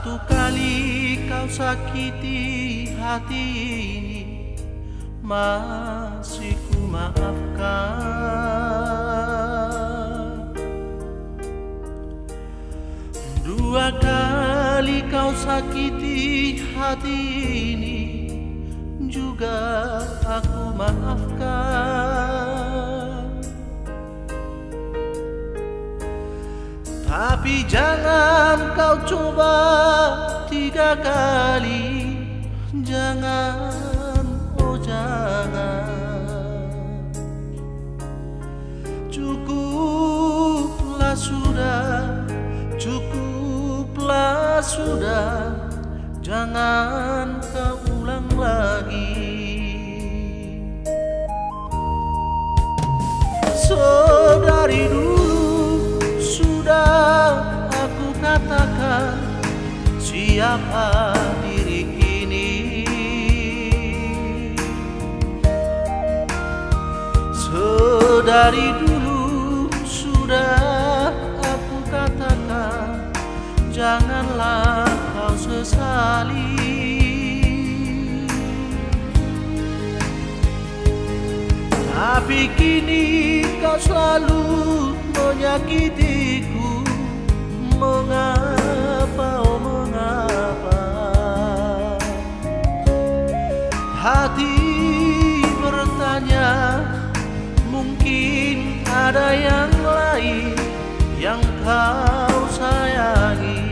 Satu kali kau sakiti hati ini, masih ku maafkan. Dua kali kau sakiti hati ini, juga aku maafkan. Tapi jangan kau coba tiga kali, jangan, oh jangan. Cukuplah sudah, cukuplah sudah, jangan kau ulang lagi. Dari dulu sudah aku katakan siapa diri kini. Dari dulu sudah aku katakan, janganlah kau sesali. Tapi kini kau selalu menyakitiku. Mengapa, oh mengapa? Hati bertanya, mungkin ada yang lain yang kau sayangi.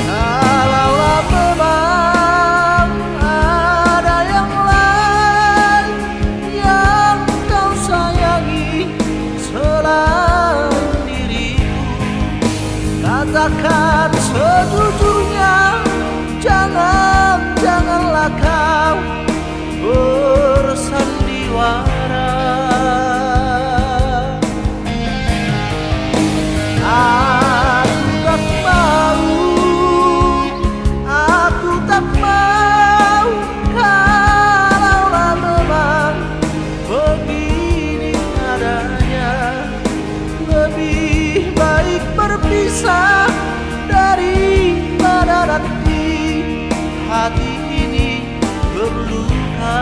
Kalaulah memang ada yang lain yang kau sayangi selain diriku, katakan sejujurnya, janganlah kau bersandiwara. Aku tak mau kalaulah memang begini adanya. Lebih baik berpisah daripada nanti hati ini berluka.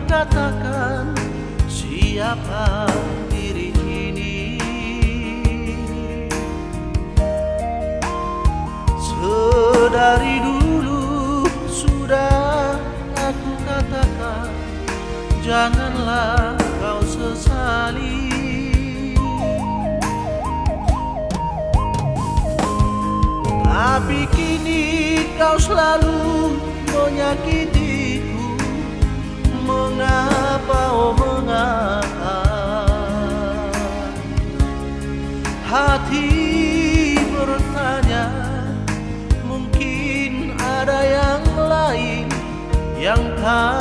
Katakan siapa diri ini. Sedari dulu sudah aku katakan, janganlah kau sesali. Tapi kini kau selalu menyakitiku. Mengapa, oh mengapa? Hati bertanya, mungkin ada yang lain yang kau